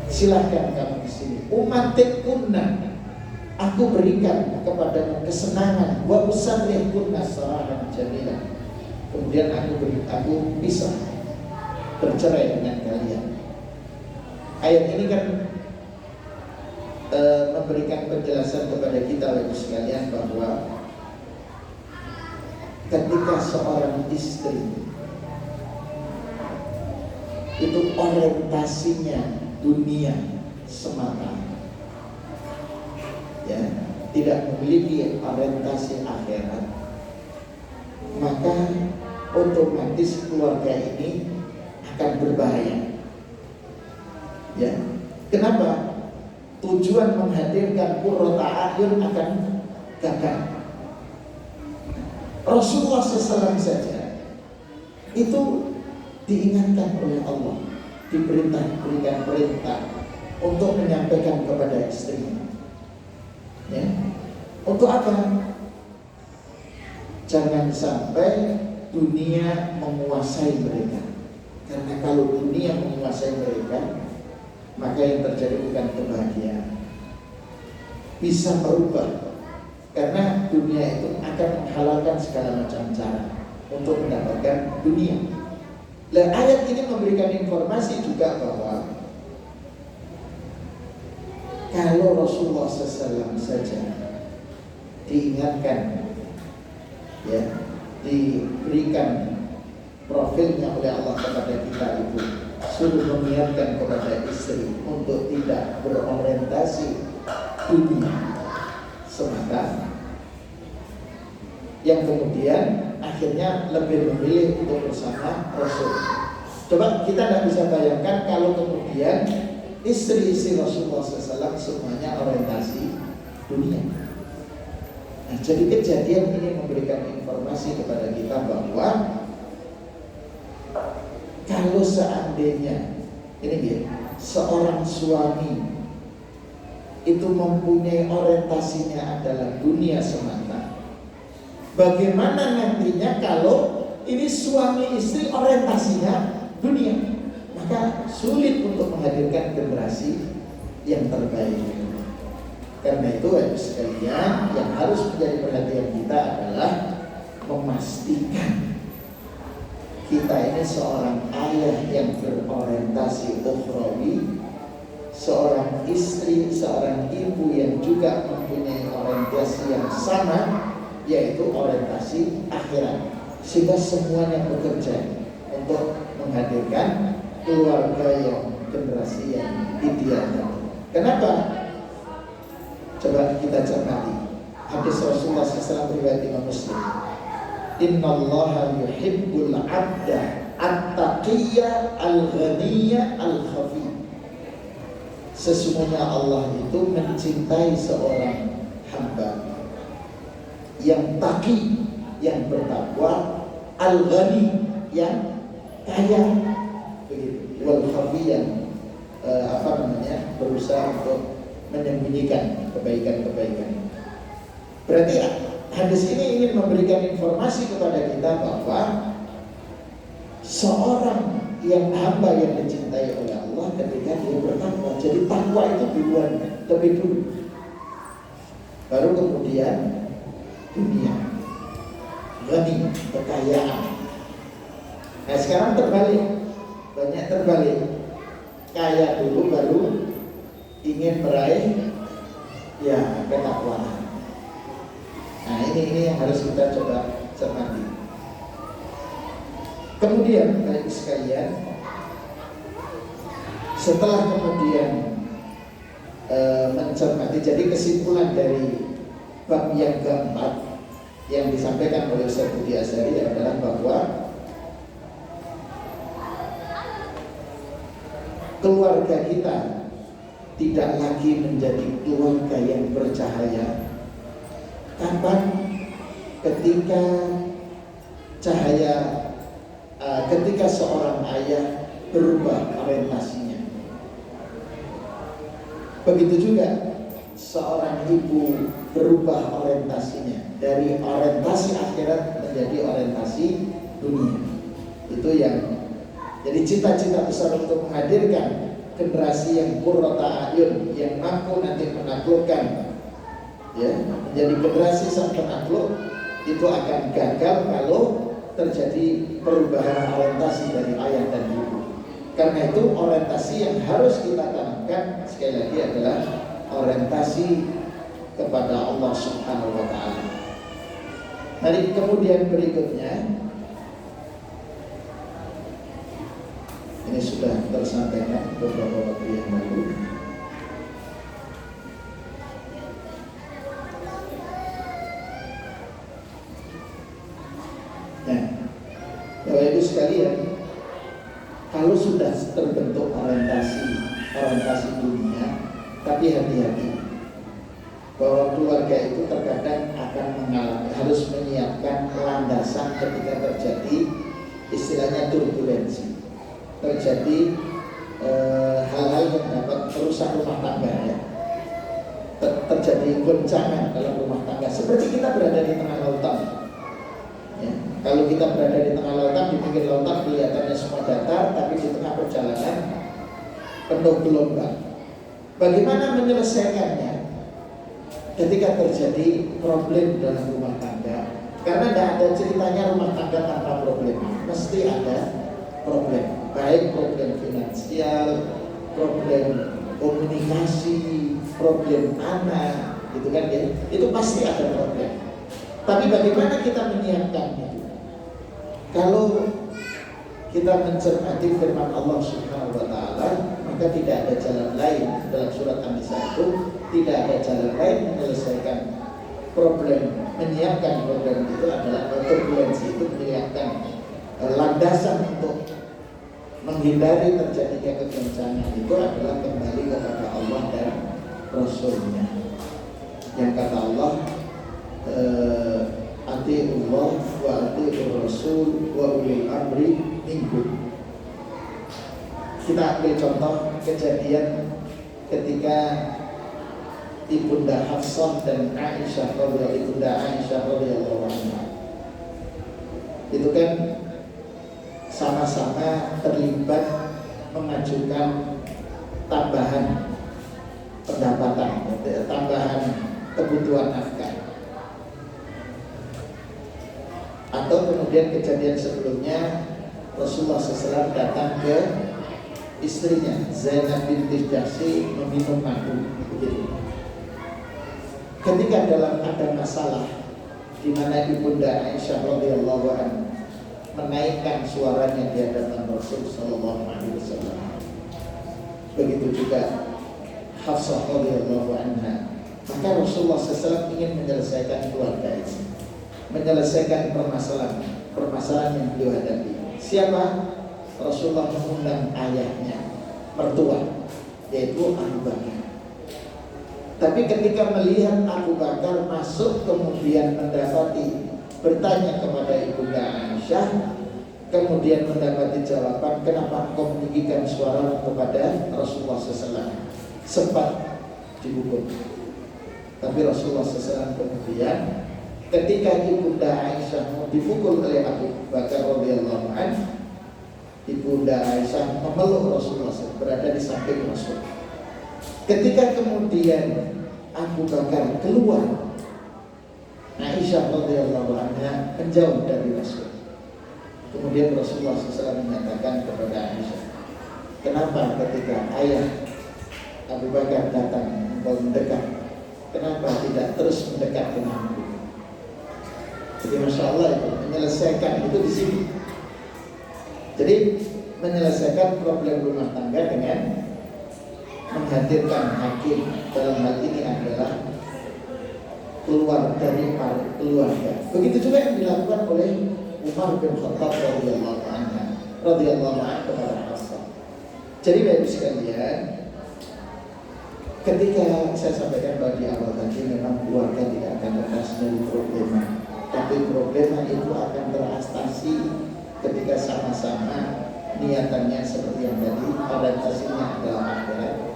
silahkan kamu di sini. Umattikunna, aku berikan kepadamu kesenangan. Wa usarrihkunna sarahan jamila, kemudian aku bisa bercerai dengan kalian. Ayat ini kan memberikan penjelasan kepada kita Bapak sekalian bahwa ketika seorang istri itu orientasinya dunia semata, ya, tidak memiliki orientasi akhirat, maka otomatis keluarga ini akan berbahaya. Ya, kenapa? Tujuan menghadirkan qurrata a'yun akan gagal. Rasulullah SAW saja itu diingatkan oleh Allah, berikan perintah untuk menyampaikan kepada istrinya. Ya, untuk apa? Jangan sampai dunia menguasai mereka. Karena kalau dunia menguasai mereka, maka yang terjadi bukan kebahagiaan, bisa merubah. Karena dunia itu akan menghalalkan segala macam cara untuk mendapatkan dunia. Dan ayat ini memberikan informasi juga bahwa kalau Rasulullah SAW saja diingatkan, ya, diberikan profilnya oleh Allah kepada kita itu, suruh mengingatkan kepada istri untuk tidak berorientasi dunia semata, yang kemudian akhirnya lebih memilih untuk bersama Rasul. Coba kita tidak bisa bayangkan kalau kemudian istri-istri Rasulullah SAW semuanya orientasi dunia. Nah, jadi kejadian ini memberikan informasi kepada kita bahwa kalau seandainya ini dia, seorang suami itu mempunyai orientasinya adalah dunia semata, bagaimana nantinya kalau ini suami istri orientasinya dunia? Maka sulit untuk menghadirkan generasi yang terbaik. Karena itu sekalian, yang harus menjadi perhatian kita adalah memastikan kita ini seorang ayah yang berorientasi ukhrawi, seorang istri, seorang ibu yang juga mempunyai orientasi yang sama, yaitu orientasi akhirat, sehingga semuanya bekerja untuk menghadirkan keluarga yang generasi yang ideal. Kenapa? Coba kita cermati hadis Rasulullah SAW riwayat Imam Muslim. Innallaha yuhibbul abda at-taqiyya al-ghaniyya al-khafi. Sesungguhnya Allah itu mencintai seorang hamba yang taqi, yang bertakwa, al-ghani, yang kaya, wal khafi, yang berusaha untuk menyembunyikan kebaikan-kebaikan. Berarti hadis ini ingin memberikan informasi kepada kita bahwa seorang yang hamba yang dicintai oleh Allah ketika dia bertakwa. Jadi takwa itu duluan, lebih dulu, baru kemudian dunia, ghani, kekayaan. Nah sekarang terbalik, banyak terbalik, kaya dulu baru ingin meraih ya ketakwaan. Nah ini yang harus kita coba cermati. Kemudian baik sekalian, setelah kemudian mencermati, jadi kesimpulan dari bab yang keempat yang disampaikan oleh Ustaz Budi Azhari adalah bahwa keluarga kita tidak lagi menjadi keluarga yang bercahaya kapan? Ketika ketika seorang ayah berubah orientasinya. Begitu juga seorang ibu berubah orientasinya dari orientasi akhirat menjadi orientasi dunia. Itu yang jadi cita-cita besar untuk menghadirkan generasi yang qurrata a'yun, yang mampu nanti menaklukkan, ya, menjadi generasi sang penakluk, itu akan gagal kalau terjadi perubahan orientasi dari ayah dan ibu. Karena itu orientasi yang harus kita tanamkan sekali lagi adalah orientasi kepada Allah Subhanahu wa Ta'ala. Mari kemudian berikutnya, ini sudah tersampaikan beberapa waktu yang lalu. Nah, Bapak Ibu sekalian, kalau sudah terbentuk orientasi dunia, tapi hati-hati bahwa keluarga itu terkadang akan mengalami, harus menyiapkan landasan ketika terjadi istilahnya turbulensi, terjadi hal-hal yang dapat merusak rumah tangga, ya, terjadi goncangan dalam rumah tangga, seperti kita berada di tengah lautan. Ya, kalau kita berada di tengah lautan, di pinggir lautan kelihatannya semua datar, tapi di tengah perjalanan penuh gelombang. Bagaimana menyelesaikannya ketika terjadi problem dalam rumah tangga? Karena tidak ada ceritanya rumah tangga tanpa problem, mesti ada problem. Baik problem finansial, problem komunikasi, problem anak, gitu kan ya? Itu pasti ada problem. Tapi bagaimana kita menyiapkan itu? Kalau kita mencermati firman Allah Subhanahu wa Ta'ala, maka tidak ada jalan lain. Dalam surat An-Nisa itu tidak ada jalan lain menyelesaikan problem, menyiapkan problem itu adalah turbulensi, itu menyiapkan landasan untuk menghindari terjadinya kekencangan itu adalah kembali kepada Allah dan Rasulnya. Yang kata Allah, atiullah wa atiur rasul wa ulil amri minkum. Kita ambil contoh kejadian ketika Ibunda Hafsah dan Aisyah radhiyallahu anha. Itu kan sama-sama terlibat mengajukan tambahan pendapatan, tambahan kebutuhan nafkah. Atau kemudian kejadian sebelumnya Rasulullah SAW datang ke istrinya Zainab binti Jahsy meminum madu, begitu. Ketika ada masalah di mana Ibunda Aisyah radhiyallahu anha menaikkan suaranya di hadapan Rasul sallallahu alaihi wasallam, begitu juga Hafsah radhiyallahu anha, maka Rasulullah SAW ingin menyelesaikan keluarga ini, menyelesaikan permasalahan yang beliau hadapi. Siapa? Rasulullah mengundang ayahnya, mertua, yaitu Abu Bakar. Tapi ketika melihat Abu Bakar masuk kemudian mendapati bertanya kepada Ibunda Aisyah, kemudian mendapati jawaban, kenapa engkau meninggikan suara kepada Rasulullah SAW, sempat dihukum. Tapi Rasulullah SAW kemudian ketika Ibunda Aisyah mau dipukul oleh Abu Bakar radhiyallahu anhu, Ibunda Aisyah memeluk Rasulullah SAW, berada di samping Rasul. Ketika kemudian Abu Bakar keluar, Aisyah radhiyallahu anha menjauh dari Rasul. Kemudian Rasulullah SAW menyatakan kepada Aisyah, kenapa ketika ayah Abu Bakar datang engkau mendekat, kenapa tidak terus mendekat denganku? Jadi Masya Allah, itu menyelesaikan itu di sini. Jadi menyelesaikan problem rumah tangga dengan menghadirkan hakim, dalam hal ini adalah keluar dari keluarga. Begitu juga yang dilakukan oleh Umar bin Khattab radhiyallahu anhu kepada Hafsah. Jadi baik sekalian, ketika saya sampaikan bahwa di awal tadi memang keluarga tidak akan lepas dari problema, tapi problema itu akan teratasi ketika sama-sama niatannya seperti yang tadi, orientasinya adalah akhirat.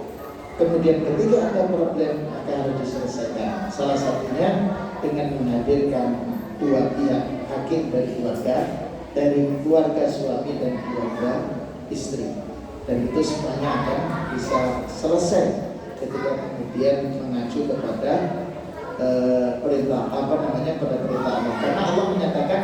Kemudian ketika ada problem maka harus diselesaikan. Salah satunya dengan menghadirkan dua pihak, hakim dari keluarga suami dan keluarga istri. Dan itu semuanya akan bisa selesai ketika kemudian mengacu kepada perintah pada perintah Allah. Karena Allah menyatakan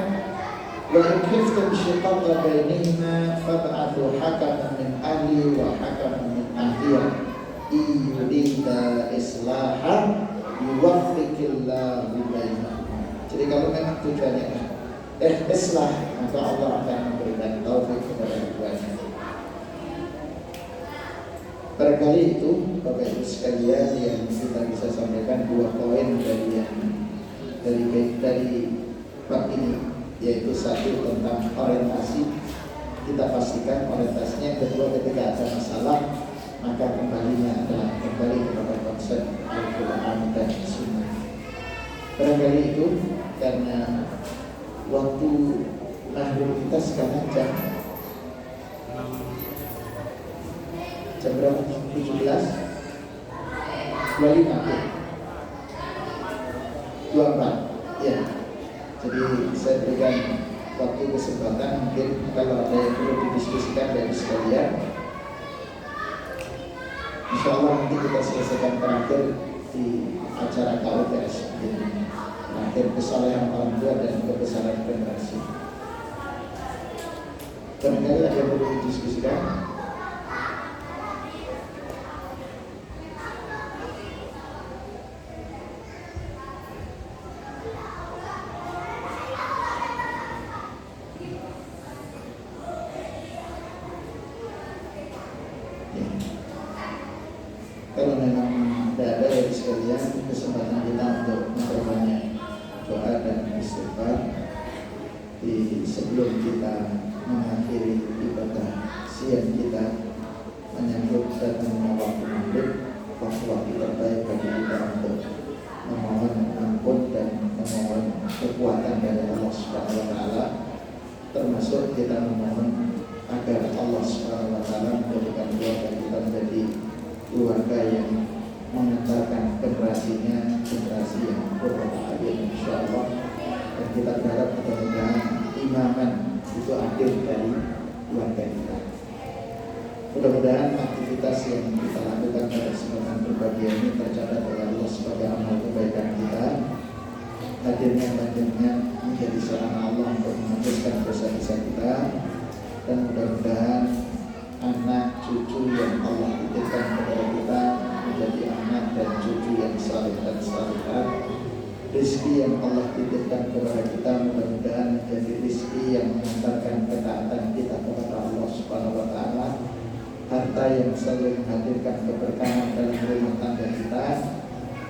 wa in khiftum shiqaqa bainihima fab'athu hakaman min ahli wa hakaman min ahliha yurida islaha yuwaffiqillahu bainahuma. Jadi kalau memang tujuannya islah, maka Allah akan memberikan taufik kepada keduanya. Barangkali itu Bapak Ibu sekalian yang kita bisa sampaikan dua poin dari bab ini, yaitu satu tentang orientasi, kita pastikan orientasinya. Kedua, ketika ada masalah maka kembalinya adalah kembali kepada konsep Al-Quran dan Sunnah. Barangkali itu karena waktu maghrib kita sekarang jam berapa? 17:25 24 ya. Jadi saya berikan waktu kesempatan, mungkin kalau ada yang perlu didiskusikan dari sekalian, insya Allah nanti kita selesaikan terakhir di acara KUTS, terakhir kesalahan orang tua dan kesalahan generasi. Barangkali ada yang perlu didiskusikan. Kalau memang tidak ada ya sekalian, kesempatan kita untuk memperbanyak doa dan istighfar sebelum kita mengakhiri ibadah siang. kajian kita menyambut datangnya waktu maghrib, waktu-waktu terbaik bagi kita untuk memohon ampun dan memohon kekuatan dari Allah Subhanahu wa taala, termasuk kita memohon agar Allah Subhanahu wa taala menjadikan keluarga kita menjadi keluarga yang mengantarkan generasinya generasi yang berbahagia insyaallah. Dan kita berharap mudah-mudahan imaman itu akhir dari keluarga kita. Mudah-mudahan aktivitas yang kita lakukan pada kesempatan berbahagia ini tercatat oleh Allah sebagai amal kebaikan kita. Hadirnya banjirnya menjadi sarana Allah untuk menghapuskan dosa-dosa kita, dan mudah-mudahan anak cucu yang Allah titipkan kepada kita menjadi anak dan cucu yang saleh dan salihah. Rezeki yang Allah titipkan kepada kita mudah-mudahan menjadi rezeki yang mengantarkan ketaatan kita kepada Allah Subhanahu wa taala. Harta yang selalu menghadirkan keberkahan dalam rumah tangga kita,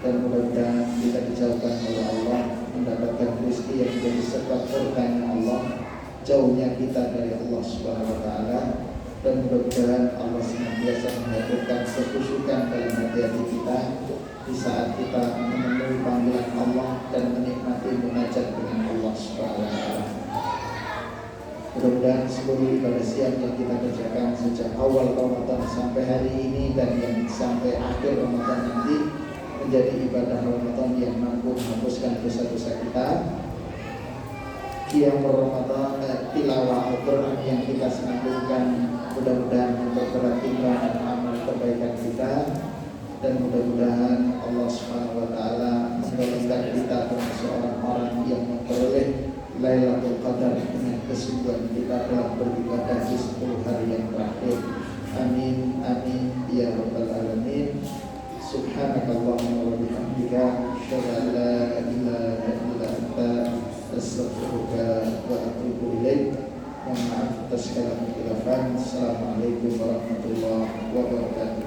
dan mudah-mudahan kita dijauhkan oleh Allah mendapatkan rezeki yang menjadi sebab berkahnya Allah, jauhnya kita dari Allah Subhanahu wa taala. Dan mudah-mudahan Allah senantiasa menghadirkan kekhusyukan dalam hati kita di saat kita memenuhi panggilan Allah dan menikmati munajat dengan Allah Subhanahu wa taala. Mudah-mudahan seluruh ibadah siang yang kita kerjakan sejak awal Ramadan sampai hari ini dan yang sampai akhir Ramadan nanti menjadi ibadah Ramadan yang mampu menghapuskan dosa-dosa kita. Qiyam Ramadan, tilawah Al-Quran yang kita senandungkan mudah-mudahan memperberat iman dan amal kebaikan kita, dan mudah-mudahan Allah Subhanahu wa taala menggolongkan kita termasuk orang-orang yang memperoleh Lailatul Qadar dengan kesungguhan kita dalam beribadah di 10 hari yang terakhir. Amin amin ya rabbal alamin. Subhanakallahumma wa bihamdika asyhadu an la ilaha illa anta astaghfiruka wa atubu ilaik. Mohon maaf atas segala kekhilafan. Assalamualaikum warahmatullahi wabarakatuh.